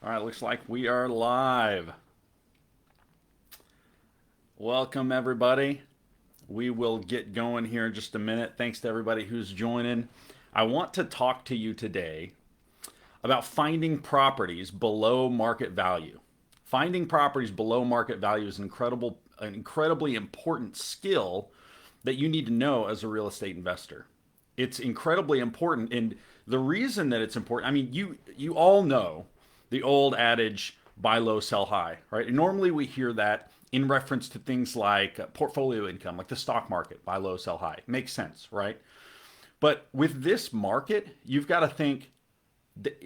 All right, looks like we are live. Welcome, everybody. We will get going here in just a minute. Thanks to everybody who's joining. I want to talk to you today about finding properties below market value. Finding properties below market value is an incredibly important skill that you need to know as a real estate investor. It's incredibly important, and the reason that it's important, I mean, you all know the old adage buy low, sell high, right? And normally we hear that in reference to things like portfolio income, like the stock market, buy low, sell high. Makes sense, right? But with this market, you've got to think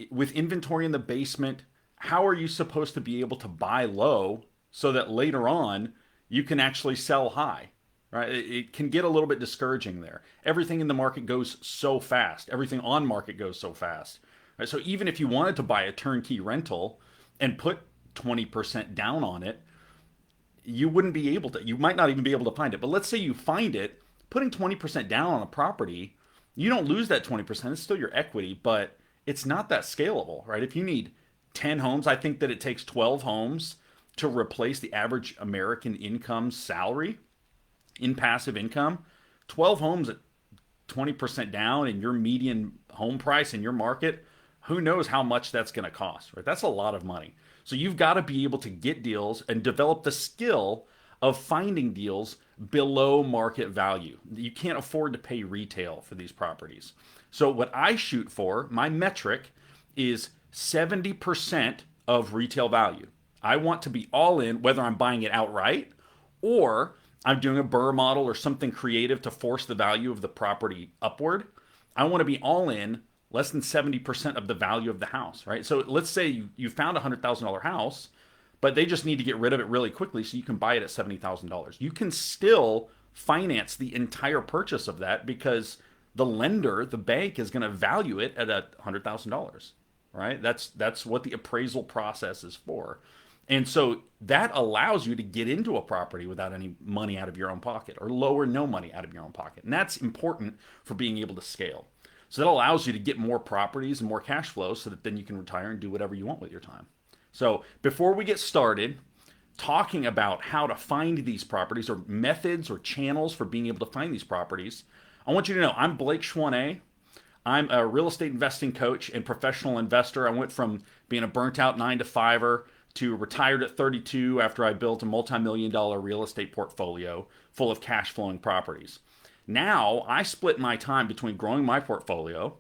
with inventory in the basement, how are you supposed to be able to buy low so that later on you can actually sell high? Right? It can get a little bit discouraging there. Everything in the market goes so fast. Everything on market goes so fast. Right? So even if you wanted to buy a turnkey rental and put 20% down on it, you wouldn't be able to. You might not even be able to find it. But let's say you find it, putting 20% down on a property, you don't lose that 20%. It's still your equity, but it's not that scalable, right? If you need 10 homes, I think that it takes 12 homes to replace the average American income salary in passive income. 12 homes at 20% down and your median home price in your market, who knows how much that's going to cost, right? That's a lot of money. So you've got to be able to get deals and develop the skill of finding deals below market value. You can't afford to pay retail for these properties. So what I shoot for, my metric is 70% of retail value. I want to be all in, whether I'm buying it outright or I'm doing a BRRRR model or something creative to force the value of the property upward. I want to be all in less than 70% of the value of the house, right? So let's say you found a $100,000 house, but they just need to get rid of it really quickly so you can buy it at $70,000. You can still finance the entire purchase of that because the lender, the bank, is going to value it at $100,000, right? That's what the appraisal process is for. And so that allows you to get into a property without any money out of your own pocket or low or no money out of your own pocket. And that's important for being able to scale. So that allows you to get more properties and more cash flow so that then you can retire and do whatever you want with your time. So before we get started talking about how to find these properties or methods or channels for being able to find these properties, I want you to know I'm Blake Choisnet. I'm a real estate investing coach and professional investor. I went from being a burnt out 9 to 5er to retired at 32 after I built a multi-million dollar real estate portfolio full of cash flowing properties. Now I split my time between growing my portfolio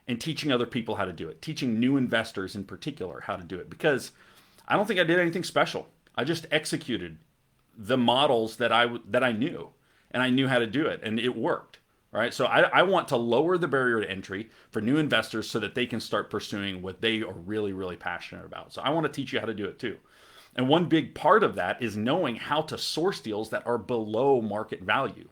and teaching other people how to do it, teaching new investors in particular how to do it, because I don't think I did anything special. I just executed the models that I knew, and I knew how to do it, and it worked. Right. So I want to lower the barrier to entry for new investors so that they can start pursuing what they are really, really passionate about. So I want to teach you how to do it too. And one big part of that is knowing how to source deals that are below market value.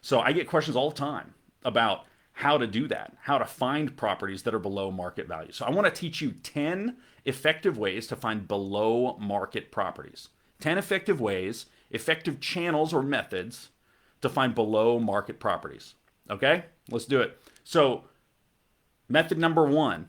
So I get questions all the time about how to do that, how to find properties that are below market value. So I want to teach you 10 effective ways to find below market properties. 10 effective ways, effective channels or methods to find below market properties. Okay, let's do it. So, method number one,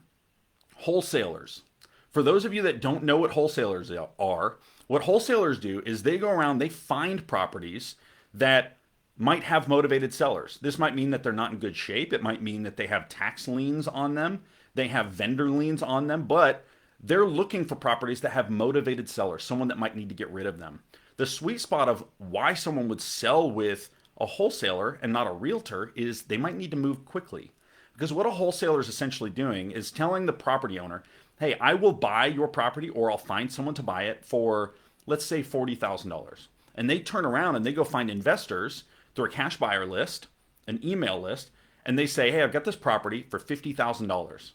wholesalers. For those of you that don't know what wholesalers are, what wholesalers do is they go around, they find properties that might have motivated sellers. This might mean that they're not in good shape. It might mean that they have tax liens on them, they have vendor liens on them, but they're looking for properties that have motivated sellers, someone that might need to get rid of them. The sweet spot of why someone would sell with a wholesaler and not a realtor is they might need to move quickly. Because what a wholesaler is essentially doing is telling the property owner, hey, I will buy your property or I'll find someone to buy it for, let's say, $40,000. And they turn around and they go find investors through a cash buyer list, an email list, and they say, hey, I've got this property for $50,000.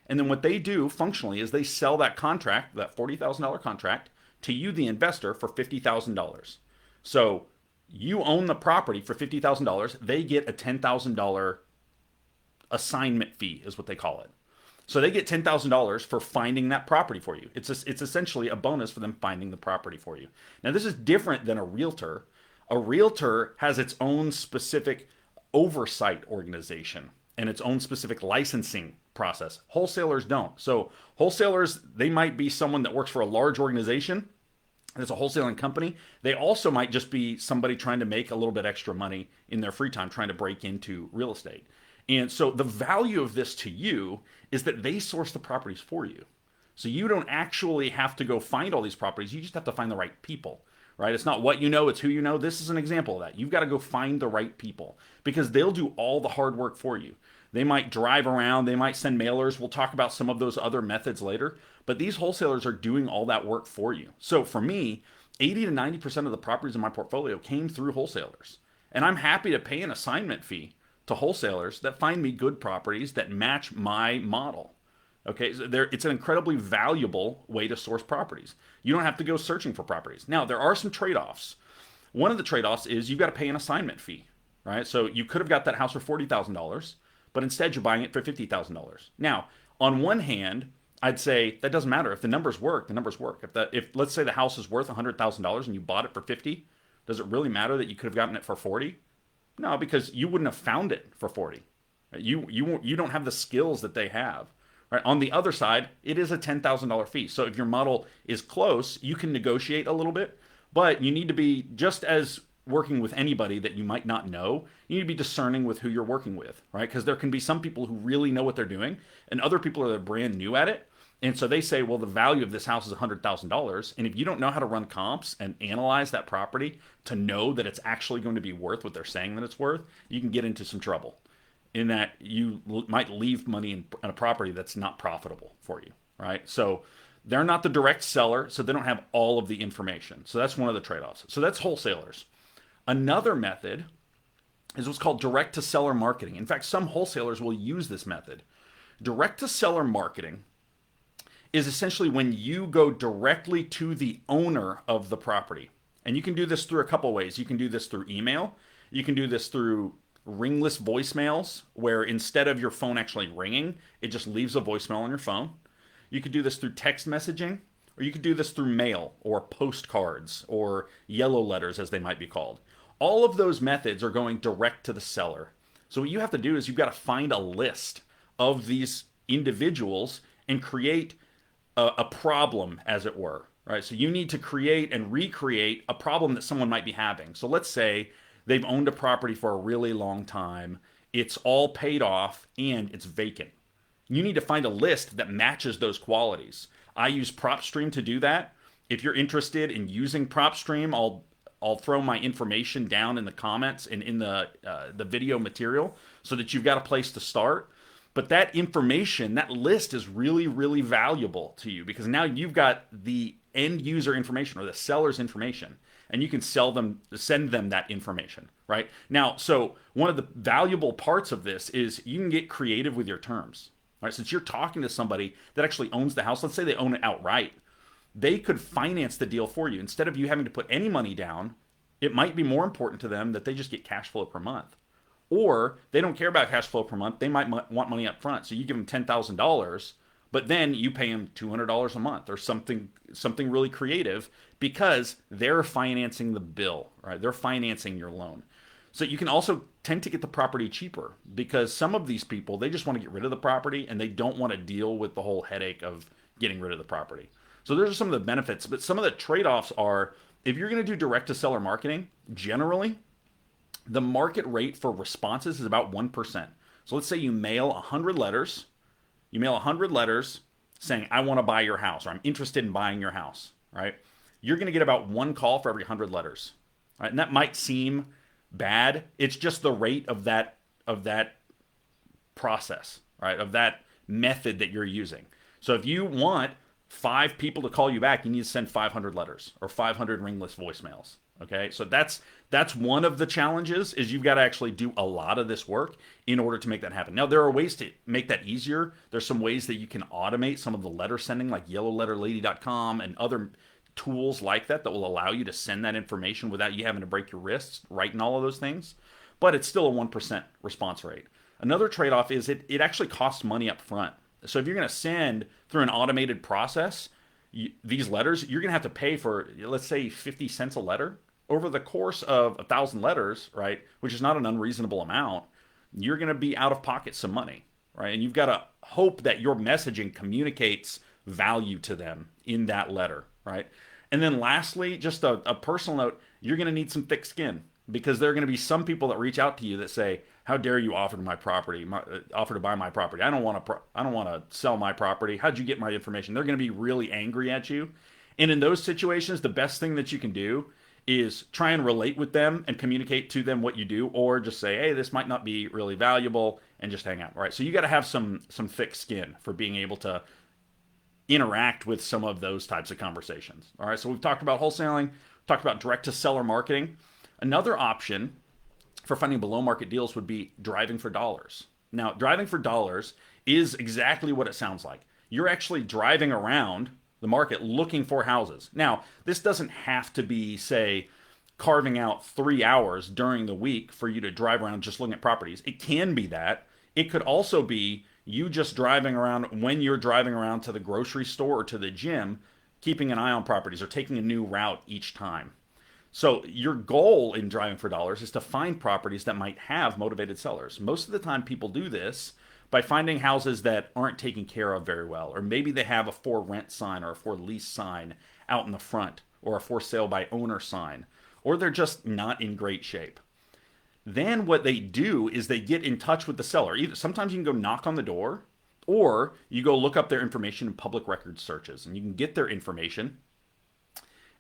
And then what they do functionally is they sell that contract, that $40,000 contract, to you, the investor, for $50,000. So you own the property for $50,000. They get a $10,000 assignment fee, is what they call it. So they get $10,000 for finding that property for you. It's essentially a bonus for them finding the property for you. Now, this is different than a realtor. A realtor has its own specific oversight organization. and its own specific licensing process. Wholesalers don't. So wholesalers, they might be someone that works for a large organization that's a wholesaling company. They also might just be somebody trying to make a little bit extra money in their free time, trying to break into real estate. And so the value of this to you is that they source the properties for you. So you don't actually have to go find all these properties. You just have to find the right people, right? It's not what you know, it's who you know. This is an example of that. You've got to go find the right people because they'll do all the hard work for you. They might drive around, they might send mailers. We'll talk about some of those other methods later, but these wholesalers are doing all that work for you. So for me, 80 to 90% of the properties in my portfolio came through wholesalers. And I'm happy to pay an assignment fee to wholesalers that find me good properties that match my model. Okay, so it's an incredibly valuable way to source properties. You don't have to go searching for properties. Now, there are some trade-offs. One of the trade-offs is you've got to pay an assignment fee, right? So you could have got that house for $40,000, but instead you're buying it for $50,000. Now, on one hand, I'd say that doesn't matter. If the numbers work, the numbers work. If let's say the house is worth $100,000 and you bought it for 50, does it really matter that you could have gotten it for 40? No, because you wouldn't have found it for 40. You don't have the skills that they have. Right? On the other side, it is a $10,000 fee. So if your model is close, you can negotiate a little bit, but you need to be just as working with anybody that you might not know. You need to be discerning with who you're working with, right? Because there can be some people who really know what they're doing, and other people are brand new at it. And so they say, well, the value of this house is $100,000. And if you don't know how to run comps and analyze that property to know that it's actually going to be worth what they're saying that it's worth, you can get into some trouble in that you might leave money in a property that's not profitable for you, right? So they're not the direct seller, so they don't have all of the information. So that's one of the trade-offs. So that's wholesalers. Another method is what's called direct-to-seller marketing. In fact, some wholesalers will use this method. Direct-to-seller marketing is essentially when you go directly to the owner of the property. And you can do this through a couple ways. You can do this through email. You can do this through ringless voicemails, where instead of your phone actually ringing, it just leaves a voicemail on your phone. You could do this through text messaging, or you could do this through mail or postcards or yellow letters, as they might be called. All of those methods are going direct to the seller. So what you have to do is you've got to find a list of these individuals and create a problem, as it were, right? So you need to create and recreate a problem that someone might be having. So let's say they've owned a property for a really long time. It's all paid off and it's vacant. You need to find a list that matches those qualities. I use PropStream to do that. If you're interested in using PropStream, I'll throw my information down in the comments and in the video material so that you've got a place to start. But that information, that list is really, really valuable to you because now you've got the end user information or the seller's information, and you can send them that information, right? Now, so one of the valuable parts of this is you can get creative with your terms, right? Since you're talking to somebody that actually owns the house, let's say they own it outright, they could finance the deal for you. Instead of you having to put any money down, it might be more important to them that they just get cash flow per month. Or they don't care about cash flow per month. They might want money up front. So you give them $10,000, but then you pay them $200 a month or something really creative because they're financing the bill, right? They're financing your loan. So you can also tend to get the property cheaper because some of these people, they just want to get rid of the property and they don't want to deal with the whole headache of getting rid of the property. So those are some of the benefits, but some of the trade-offs are if you're going to do direct-to-seller marketing, generally, the market rate for responses is about 1%. So let's say you mail 100 letters. You mail 100 letters saying, I want to buy your house, or I'm interested in buying your house, right? You're going to get about one call for every 100 letters. Right? And that might seem bad. It's just the rate of that process, right? Of that method that you're using. So if you want 5 people to call you back, you need to send 500 letters or 500 ringless voicemails. Okay, so that's one of the challenges is you've got to actually do a lot of this work in order to make that happen. Now, there are ways to make that easier. There's some ways that you can automate some of the letter sending, like yellowletterlady.com and other tools like that will allow you to send that information without you having to break your wrists writing all of those things. But it's still a 1% response rate. Another trade-off is it actually costs money up front. So if you're going to send through an automated process, these letters, you're going to have to pay for, let's say, 50 cents a letter over the course of 1,000 letters, right? Which is not an unreasonable amount. you're going to be out of pocket some money, right? And you've got to hope that your messaging communicates value to them in that letter, right? And then lastly, just a personal note, you're going to need some thick skin because there are going to be some people that reach out to you that say, "How dare you offer to my property, offer to buy my property? I don't want to. I don't want to sell my property. How'd you get my information?" They're going to be really angry at you, and in those situations, the best thing that you can do is try and relate with them and communicate to them what you do, or just say, "Hey, this might not be really valuable," and just hang out. Right. So you got to have some thick skin for being able to interact with some of those types of conversations. All right. So we've talked about wholesaling, talked about direct to seller marketing. Another option for finding below market deals would be driving for dollars. Now, driving for dollars is exactly what it sounds like. You're actually driving around the market looking for houses. Now, this doesn't have to be, say, carving out 3 hours during the week for you to drive around just looking at properties. It can be that. It could also be you just driving around when you're driving around to the grocery store or to the gym, keeping an eye on properties or taking a new route each time. So your goal in driving for dollars is to find properties that might have motivated sellers. Most of the time people do this by finding houses that aren't taken care of very well, or maybe they have a for rent sign or a for lease sign out in the front, or a for sale by owner sign, or they're just not in great shape. Then what they do is they get in touch with the seller. Either sometimes you can go knock on the door, or you go look up their information in public record searches, and you can get their information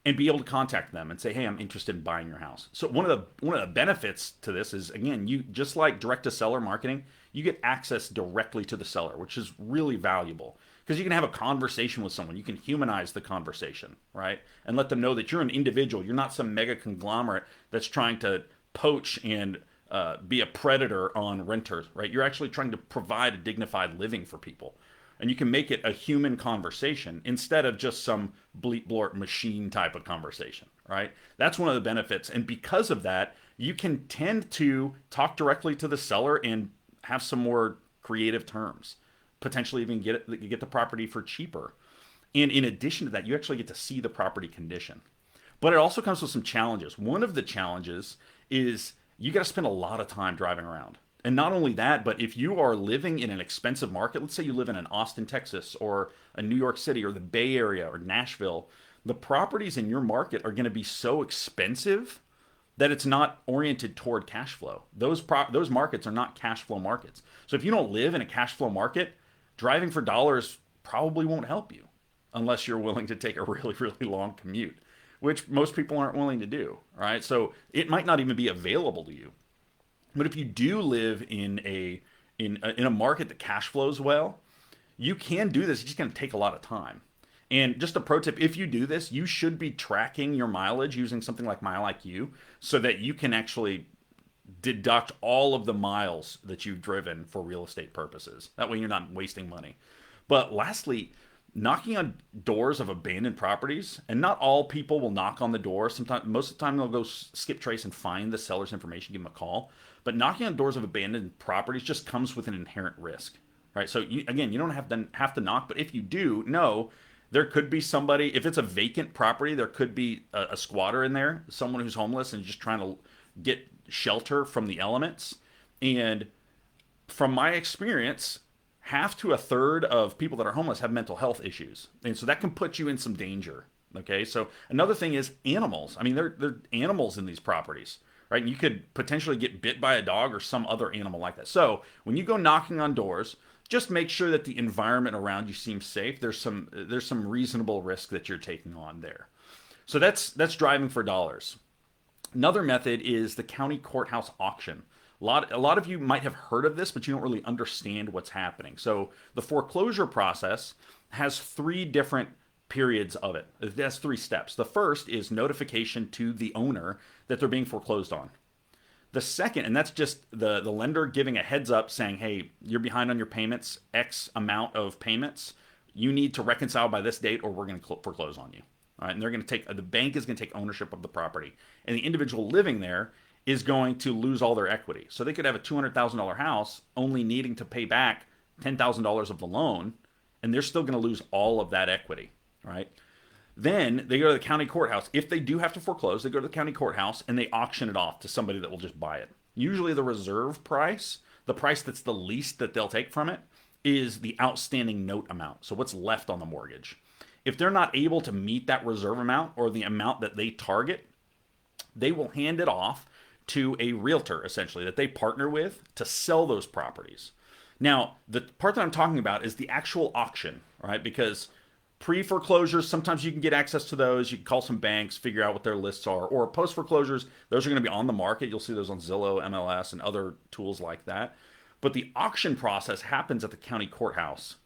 and be able to contact them and say, "Hey, I'm interested in buying your house." So one of the benefits to this is, again, you just like direct to seller marketing, you get access directly to the seller, which is really valuable because you can have a conversation with someone. You can humanize the conversation, right? And let them know that you're an individual. You're not some mega conglomerate that's trying to poach and be a predator on renters, right? You're actually trying to provide a dignified living for people. And you can make it a human conversation instead of just some bleep blort machine type of conversation, right? That's one of the benefits. And because of that, you can tend to talk directly to the seller and have some more creative terms. Potentially even get the property for cheaper. And in addition to that, you actually get to see the property condition. But it also comes with some challenges. One of the challenges is you got to spend a lot of time driving around. And not only that, but if you are living in an expensive market, let's say you live in an Austin, Texas, or a New York City, or the Bay Area, or Nashville, the properties in your market are going to be so expensive that it's not oriented toward cash flow. Those markets are not cash flow markets. So if you don't live in a cash flow market, driving for dollars probably won't help you unless you're willing to take a really, really long commute, which most people aren't willing to do. Right? So it might not even be available to you. But if you do live in a market that cash flows well, you can do this. It's just going to take a lot of time. And just a pro tip, if you do this, you should be tracking your mileage using something like MileIQ so that you can actually deduct all of the miles that you've driven for real estate purposes. That way you're not wasting money. But lastly, knocking on doors of abandoned properties, and not all people will knock on the door. Sometimes, most of the time, they'll go skip trace and find the seller's information, give them a call. But knocking on doors of abandoned properties just comes with an inherent risk, right? So again, you don't have to knock, but if you do, no, there could be somebody. If it's a vacant property, there could be a squatter in there, someone who's homeless and just trying to get shelter from the elements. And from my experience, half to a third of people that are homeless have mental health issues, and so that can put you in some danger. Okay, so another thing is animals. I mean, they're animals in these properties, right? And you could potentially get bit by a dog or some other animal like that. So when you go knocking on doors, just make sure that the environment around you seems safe. There's some reasonable risk that you're taking on there. So that's driving for dollars. Another method is the county courthouse auction. A lot of you might have heard of this, but you don't really understand what's happening. So the foreclosure process has 3 different periods of it. It has 3 steps. The first is notification to the owner that they're being foreclosed on. The second, and that's just the lender giving a heads up saying, "Hey, you're behind on your payments, X amount of payments. You need to reconcile by this date or we're going to foreclose on you." All right, and the bank is going to take ownership of the property. And the individual living there is going to lose all their equity. So they could have a $200,000 house only needing to pay back $10,000 of the loan, and they're still going to lose all of that equity, right? Then they go to the county courthouse. If they do have to foreclose, they go to the county courthouse and they auction it off to somebody that will just buy it. Usually the reserve price the price that's the least that they'll take from it is the outstanding note amount. So what's left on the mortgage. If they're not able to meet that reserve amount or the amount that they target, they will hand it off to a realtor, essentially, that they partner with to sell those properties. Now, the part that I'm talking about is the actual auction, right? Because pre-foreclosures, sometimes you can get access to those. You can call some banks, figure out what their lists are. Or post-foreclosures, those are going to be on the market. You'll see those on Zillow, MLS, and other tools like that. But the auction process happens at the county courthouse.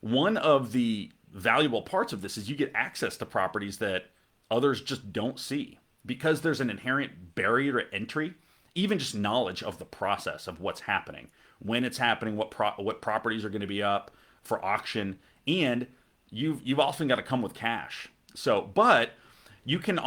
One of the valuable parts of this is you get access to properties that others just don't see because there's an inherent barrier to entry, even just knowledge of the process of what's happening, when it's happening, what properties are going to be up for auction, and you've often got to come with cash. So, but you can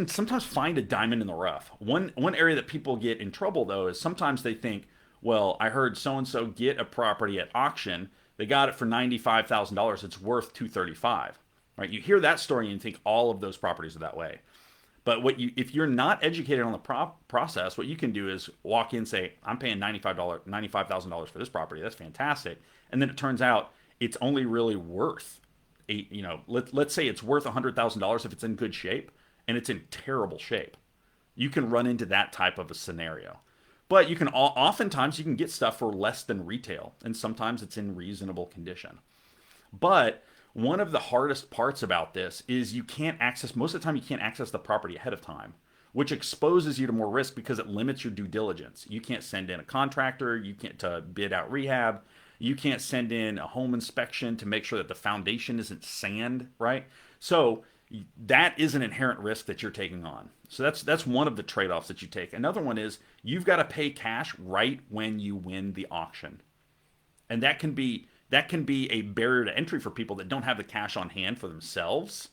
sometimes find a diamond in the rough. One area that people get in trouble though is sometimes they think, well, I heard so and so get a property at auction. They got it for $95,000. It's worth $235,000, right? You hear that story and you think all of those properties are that way. But if you're not educated on the process, what you can do is walk in and say, I'm paying $95,000 for this property. That's fantastic. And then it turns out it's only really worth let's say it's worth $100,000 if it's in good shape, and it's in terrible shape. You can run into that type of a scenario. But you can oftentimes you can get stuff for less than retail, and sometimes it's in reasonable condition. But one of the hardest parts about this is most of the time you can't access the property ahead of time, which exposes you to more risk because it limits your due diligence. You can't send in a contractor, you can't to bid out rehab, you can't send in a home inspection to make sure that the foundation isn't sand, right? So that is an inherent risk that you're taking on. So that's one of the trade-offs that you take. Another one is you've got to pay cash right when you win the auction. And that can be a barrier to entry for people that don't have the cash on hand for themselves.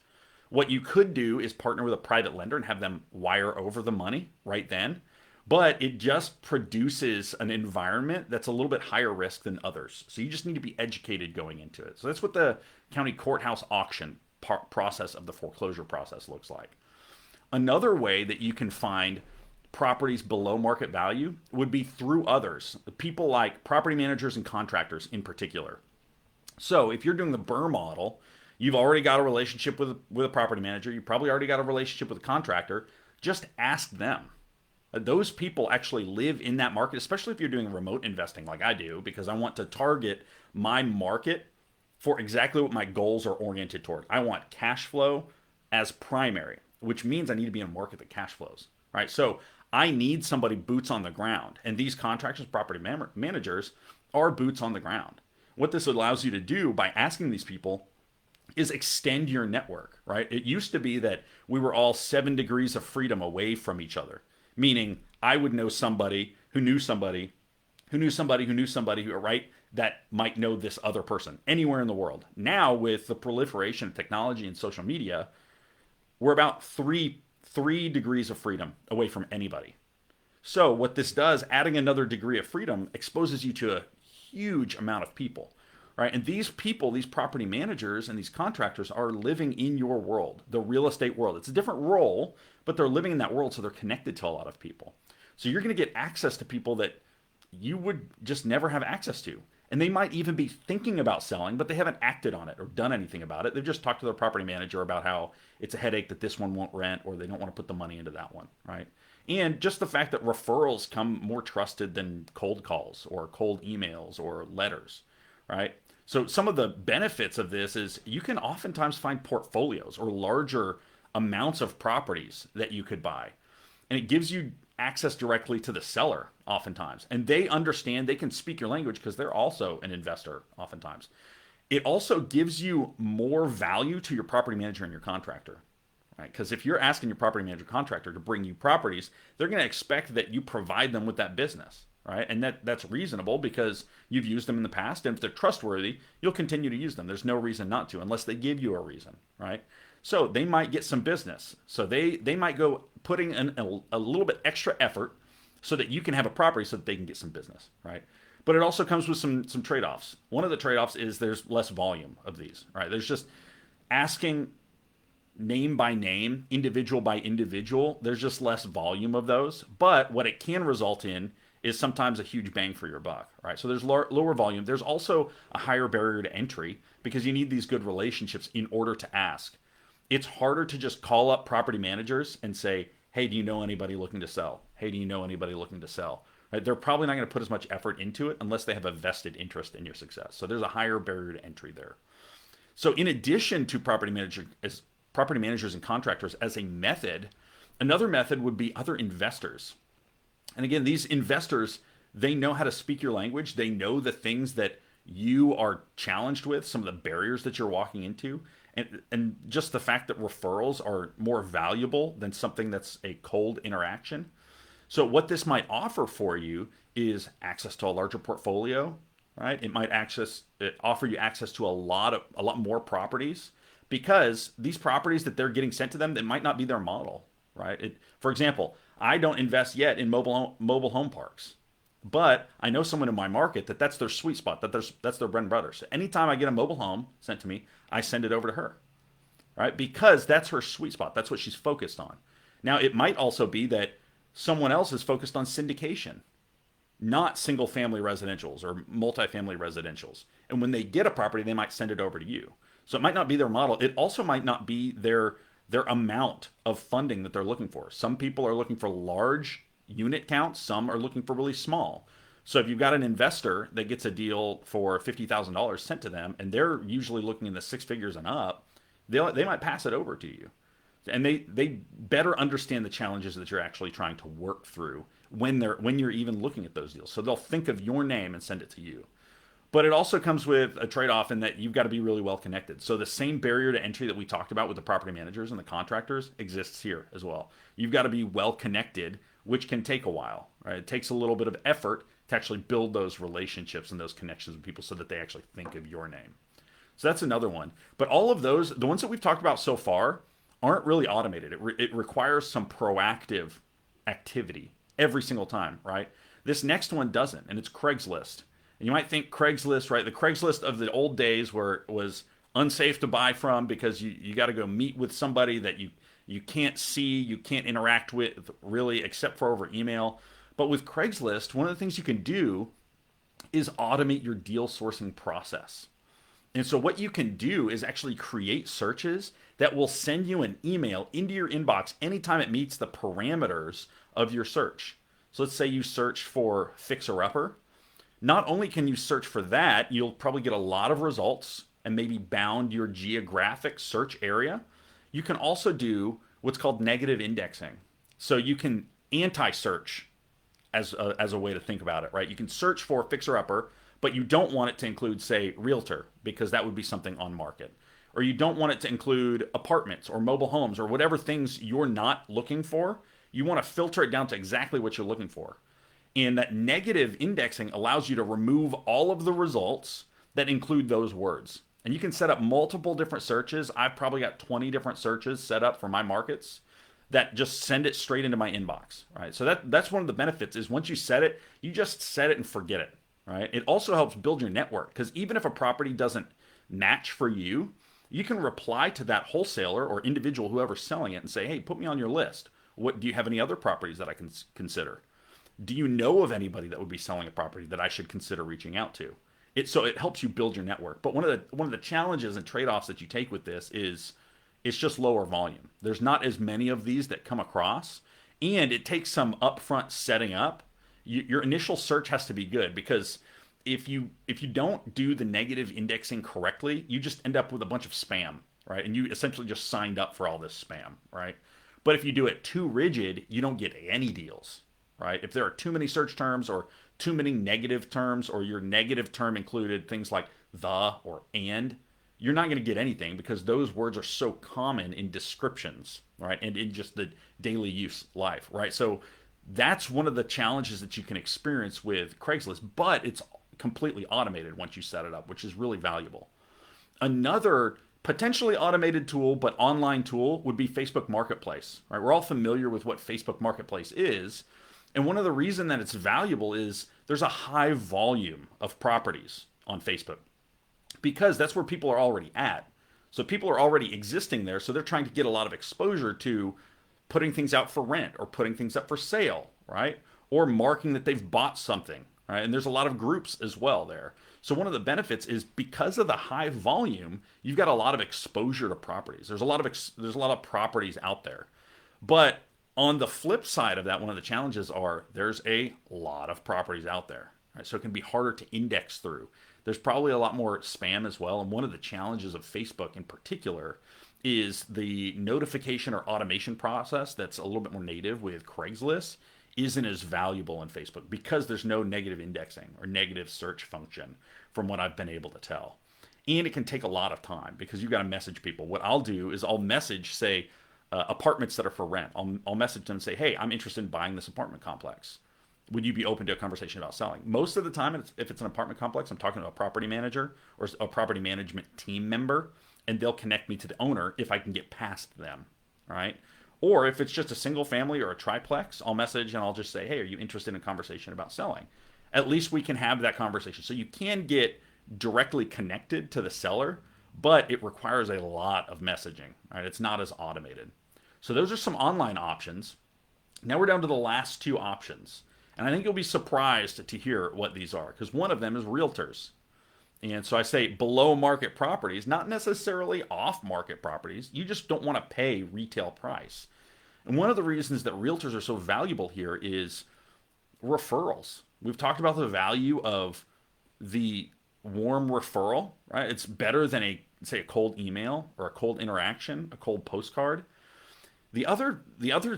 What you could do is partner with a private lender and have them wire over the money right then. But it just produces an environment that's a little bit higher risk than others. So you just need to be educated going into it. So that's what the county courthouse auction process of the foreclosure process looks like. Another way that you can find properties below market value would be through others, people like property managers and contractors in particular. So if you're doing the BRRRR model, you've already got a relationship with a property manager. You probably already got a relationship with a contractor. Just ask them. Those people actually live in that market, especially if you're doing remote investing like I do, because I want to target my market for exactly what my goals are oriented toward. I want cash flow as primary, which means I need to be in a market that cash flows, right? So I need somebody boots on the ground, and these contractors, property managers, are boots on the ground. What this allows you to do by asking these people is extend your network, right? It used to be that we were all 7 degrees of freedom away from each other, meaning I would know somebody who knew somebody who knew somebody who knew somebody who, right, that might know this other person anywhere in the world. Now, with the proliferation of technology and social media, we're about three degrees of freedom away from anybody. So what this does, adding another degree of freedom, exposes you to a huge amount of people, right? And these people, these property managers and these contractors are living in your world, the real estate world. It's a different role, but they're living in that world, so they're connected to a lot of people. So you're going to get access to people that you would just never have access to. And they might even be thinking about selling, but they haven't acted on it or done anything about it. They've just talked to their property manager about how it's a headache that this one won't rent, or they don't want to put the money into that one, right? And just the fact that referrals come more trusted than cold calls or cold emails or letters, right? So some of the benefits of this is you can oftentimes find portfolios or larger amounts of properties that you could buy. And it gives you access directly to the seller oftentimes. And they understand, they can speak your language because they're also an investor oftentimes. It also gives you more value to your property manager and your contractor, right? Because if you're asking your property manager contractor to bring you properties, they're going to expect that you provide them with that business, right? And that's reasonable because you've used them in the past. And if they're trustworthy, you'll continue to use them. There's no reason not to unless they give you a reason, right? So they might get some business. So they might go putting in a little bit extra effort so that you can have a property so that they can get some business, right? But it also comes with some trade-offs. One of the trade-offs is there's less volume of these, right? There's just asking name by name, individual by individual. There's just less volume of those. But what it can result in is sometimes a huge bang for your buck, right? So there's lower volume. There's also a higher barrier to entry because you need these good relationships in order to ask. It's harder to just call up property managers and say, hey, do you know anybody looking to sell? Hey, do you know anybody looking to sell? Right? They're probably not going to put as much effort into it unless they have a vested interest in your success. So there's a higher barrier to entry there. So in addition to property managers and contractors as a method, another method would be other investors. And again, these investors, they know how to speak your language. They know the things that you are challenged with, some of the barriers that you're walking into. And just the fact that referrals are more valuable than something that's a cold interaction. So what this might offer for you is access to a larger portfolio, right? It might offer you access to a lot more properties because these properties that they're getting sent to them, that might not be their model, right? For example, I don't invest yet in mobile home parks, but I know someone in my market that's their sweet spot, that's their bread and butter. So anytime I get a mobile home sent to me, I send it over to her, right? Because that's her sweet spot. That's what she's focused on. Now, it might also be that someone else is focused on syndication, not single family residentials or multifamily residentials. And when they get a property, they might send it over to you. So it might not be their model. It also might not be their amount of funding that they're looking for. Some people are looking for large unit counts, some are looking for really small. So if you've got an investor that gets a deal for $50,000 sent to them, and they're usually looking in the six figures and up, they might pass it over to you. And they better understand the challenges that you're actually trying to work through when you're even looking at those deals. So they'll think of your name and send it to you. But it also comes with a trade-off in that you've got to be really well connected. So the same barrier to entry that we talked about with the property managers and the contractors exists here as well. You've got to be well connected, which can take a while, right? It takes a little bit of effort to actually build those relationships and those connections with people so that they actually think of your name. So that's another one. But all of those, the ones that we've talked about so far, aren't really automated. It requires some proactive activity every single time, right? This next one doesn't, and it's Craigslist. And you might think Craigslist, right? The Craigslist of the old days where it was unsafe to buy from because you got to go meet with somebody that you can't see, you can't interact with really except for over email. But with Craigslist, one of the things you can do is automate your deal sourcing process. And so what you can do is actually create searches that will send you an email into your inbox anytime it meets the parameters of your search. So let's say you search for fixer-upper. Not only can you search for that, you'll probably get a lot of results and maybe bound your geographic search area. You can also do what's called negative indexing. So you can anti-search as a way to think about it, right? You can search for fixer-upper, but you don't want it to include, say, realtor, because that would be something on market. Or you don't want it to include apartments or mobile homes or whatever things you're not looking for. You want to filter it down to exactly what you're looking for. And that negative indexing allows you to remove all of the results that include those words. And you can set up multiple different searches. I've probably got 20 different searches set up for my markets that just send it straight into my inbox, right? So that's one of the benefits is once you set it, you just set it and forget it, right? It also helps build your network because even if a property doesn't match for you, you can reply to that wholesaler or individual, whoever's selling it, and say, hey, put me on your list. What do you have any other properties that I can consider? Do you know of anybody that would be selling a property that I should consider reaching out to? So it helps you build your network. But one of the challenges and trade-offs that you take with this is it's just lower volume. There's not as many of these that come across, and it takes some upfront setting up. Your initial search has to be good because if you don't do the negative indexing correctly, you just end up with a bunch of spam, right? And you essentially just signed up for all this spam, right? But if you do it too rigid, you don't get any deals, right? If there are too many search terms or too many negative terms, or your negative term included things like the or and, you're not going to get anything because those words are so common in descriptions, right? And in just the daily use life, right? So that's one of the challenges that you can experience with Craigslist, but it's completely automated once you set it up, which is really valuable. Another potentially automated tool, but online tool would be Facebook Marketplace, right? We're all familiar with what Facebook Marketplace is. And one of the reasons that it's valuable is there's a high volume of properties on Facebook because that's where people are already at. So people are already existing there. So they're trying to get a lot of exposure to putting things out for rent or putting things up for sale, right? or marking that they've bought something, right? And there's a lot of groups as well there. So one of the benefits is because of the high volume, you've got a lot of exposure to properties. There's a lot of properties out there. But on the flip side of that, one of the challenges are there's a lot of properties out there, right? So it can be harder to index through. There's probably a lot more spam as well. And one of the challenges of Facebook in particular is the notification or automation process that's a little bit more native with Craigslist isn't as valuable in Facebook because there's no negative indexing or negative search function from what I've been able to tell. And it can take a lot of time because you've got to message people. What I'll do is I'll message, say, apartments that are for rent. I'll message them and say, hey, I'm interested in buying this apartment complex. Would you be open to a conversation about selling? Most of the time, if it's an apartment complex, I'm talking to a property manager or a property management team member, and they'll connect me to the owner if I can get past them, right? Or if it's just a single family or a triplex, I'll message and I'll just say, hey, are you interested in a conversation about selling? At least we can have that conversation. So you can get directly connected to the seller, but it requires a lot of messaging, right? It's not as automated. So those are some online options. Now we're down to the last two options. And I think you'll be surprised to hear what these are because one of them is realtors. And so I say below market properties, not necessarily off market properties. You just don't want to pay retail price. And one of the reasons that realtors are so valuable here is referrals. We've talked about the value of the warm referral, right? It's better than say a cold email or a cold interaction, a cold postcard. The other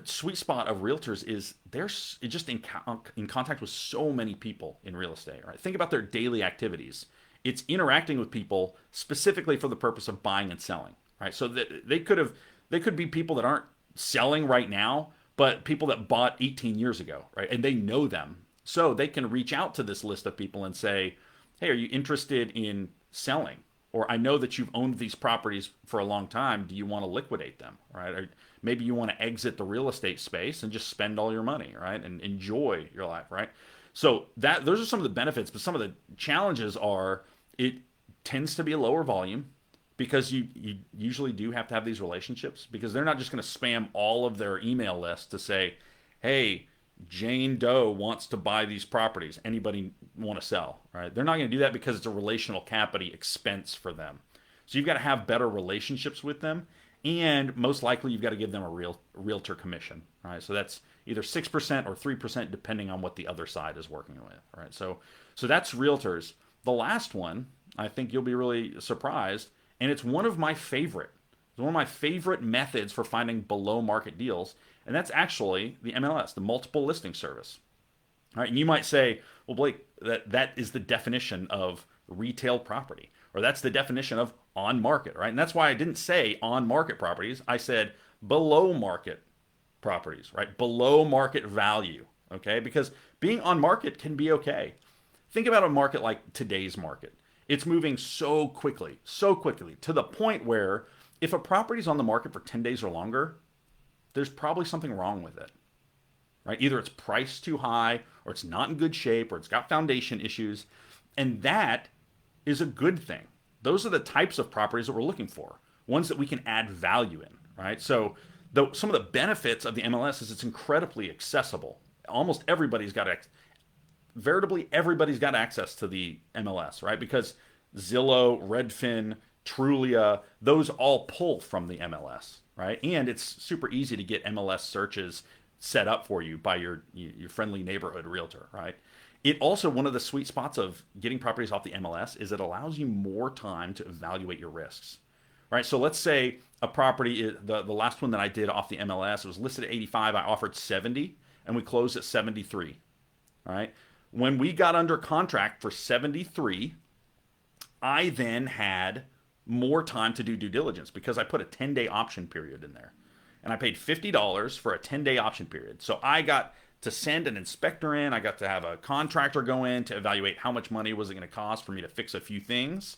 sweet spot of realtors is they're just in contact with so many people in real estate, right? Think about their daily activities. It's interacting with people specifically for the purpose of buying and selling, right? So that they could be people that aren't selling right now, but people that bought 18 years ago, right? And they know them. So they can reach out to this list of people and say, hey, are you interested in selling? Or I know that you've owned these properties for a long time. Do you want to liquidate them, right? Or maybe you want to exit the real estate space and just spend all your money, right? And enjoy your life, right? So those are some of the benefits, but some of the challenges are it tends to be a lower volume because you usually do have to have these relationships because they're not just going to spam all of their email list to say, hey, Jane Doe wants to buy these properties. Anybody want to sell, right? They're not going to do that because it's a relational capital expense for them. So you've got to have better relationships with them. And most likely you've got to give them a realtor commission, right? So that's either 6% or 3% depending on what the other side is working with, right? So that's realtors. The last one, I think you'll be really surprised, and it's one of my favorite. It's one of my favorite methods for finding below market deals, and that's actually the MLS, the multiple listing service. All right, and you might say, well, Blake, that is the definition of retail property, or that's the definition of on market, right? And that's why I didn't say on market properties. I said below market properties, right? Below market value, okay? Because being on market can be okay. Think about a market like today's market. It's moving so quickly to the point where if a property's on the market for 10 days or longer, there's probably something wrong with it, right? Either it's priced too high or it's not in good shape or it's got foundation issues. And that is a good thing. Those are the types of properties that we're looking for, ones that we can add value in, right? So some of the benefits of the MLS is it's incredibly accessible. Almost everybody's got veritably everybody's got access to the MLS, right? Because Zillow, Redfin, Trulia, those all pull from the MLS, right? And it's super easy to get MLS searches set up for you by your friendly neighborhood realtor, right? It also, one of the sweet spots of getting properties off the MLS is it allows you more time to evaluate your risks, right? So let's say a property, the last one that I did off the MLS, it was listed at 85, I offered 70, and we closed at 73, all right? When we got under contract for 73, I then had more time to do due diligence because I put a 10-day option period in there. And I paid $50 for a 10-day option period. So I got to send an inspector in. I got to have a contractor go in to evaluate how much money was it going to cost for me to fix a few things.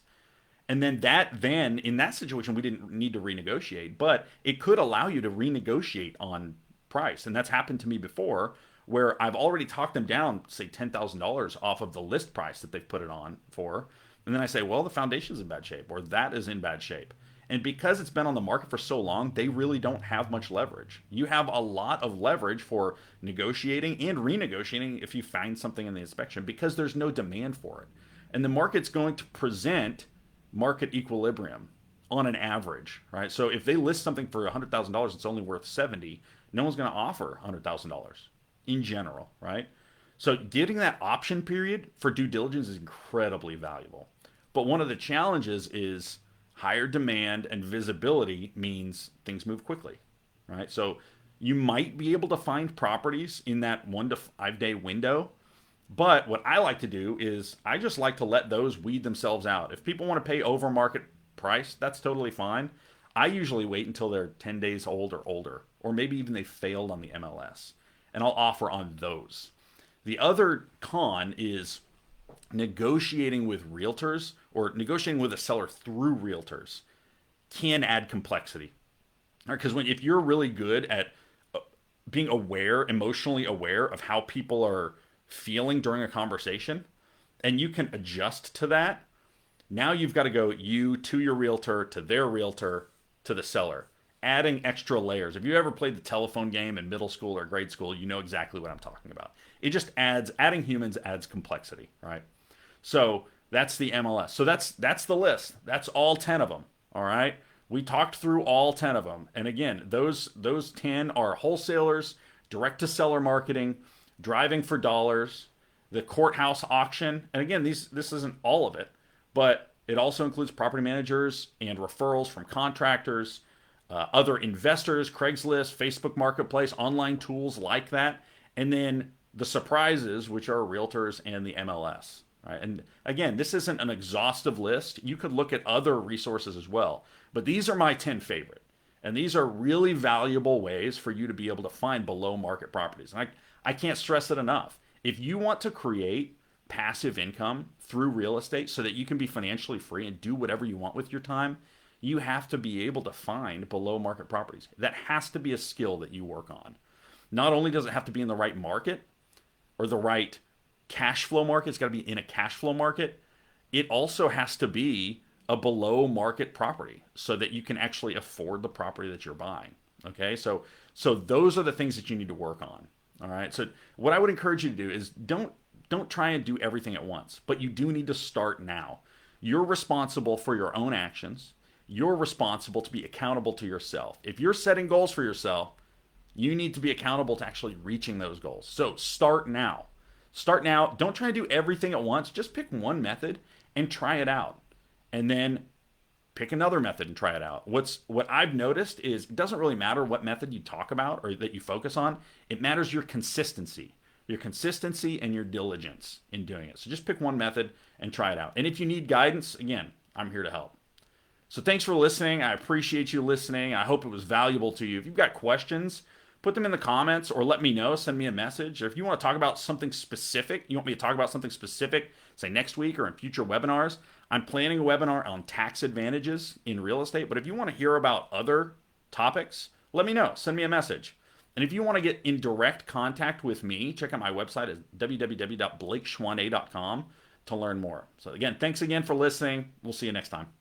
And then in that situation, we didn't need to renegotiate, but it could allow you to renegotiate on price. And that's happened to me before where I've already talked them down, say $10,000 off of the list price that they've put it on for. And then I say, well, the foundation's in bad shape or that is in bad shape. And because it's been on the market for so long, they really don't have much leverage. You have a lot of leverage for negotiating and renegotiating if you find something in the inspection because there's no demand for it. And the market's going to present market equilibrium on an average, right? So if they list something for $100,000, it's only worth 70. No one's going to offer $100,000 in general, right? So getting that option period for due diligence is incredibly valuable. But one of the challenges is higher demand and visibility means things move quickly, right? So you might be able to find properties in that 1 to 5 day window. But what I like to do is I just like to let those weed themselves out. If people want to pay over market price, that's totally fine. I usually wait until they're 10 days old or older, or maybe even they failed on the MLS, and I'll offer on those. The other con is negotiating with realtors or negotiating with a seller through realtors can add complexity. Because if you're really good at being aware, emotionally aware of how people are feeling during a conversation, and you can adjust to that, now you've got to go you to your realtor, to their realtor, to the seller, adding extra layers. If you ever played the telephone game in middle school or grade school, you know exactly what I'm talking about. It just adds, adding humans adds complexity, right? So that's the MLS. So that's the list. That's all 10 of them. All right. We talked through all 10 of them. And again, those 10 are wholesalers, direct to seller marketing, driving for dollars, the courthouse auction. And again, this isn't all of it, but it also includes property managers and referrals from contractors, other investors, Craigslist, Facebook Marketplace, online tools like that. And then the surprises, which are realtors and the MLS. Right? And again, this isn't an exhaustive list. You could look at other resources as well. But these are my 10 favorite. And these are really valuable ways for you to be able to find below market properties. And I can't stress it enough. If you want to create passive income through real estate so that you can be financially free and do whatever you want with your time, you have to be able to find below market properties. That has to be a skill that you work on. Not only does it have to be in the right market or the right cash flow market, it's got to be in a cash flow market. It also has to be a below market property so that you can actually afford the property that you're buying. Okay, so those are the things that you need to work on. All right. So what I would encourage you to do is don't try and do everything at once, but you do need to start now. You're responsible for your own actions. You're responsible to be accountable to yourself. If you're setting goals for yourself, you need to be accountable to actually reaching those goals. So start now. Start now. Don't try to do everything at once. Just pick one method and try it out. And then pick another method and try it out. What I've noticed is it doesn't really matter what method you talk about or that you focus on. It matters your consistency and your diligence in doing it. So just pick one method and try it out. And if you need guidance, again, I'm here to help. So thanks for listening. I appreciate you listening. I hope it was valuable to you. If you've got questions, put them in the comments or let me know. Send me a message. Or if you want to talk about something specific, you want me to talk about something specific, say next week or in future webinars, I'm planning a webinar on tax advantages in real estate. But if you want to hear about other topics, let me know. Send me a message. And if you want to get in direct contact with me, check out my website at www.blakeschwanet.com to learn more. So again, thanks again for listening. We'll see you next time.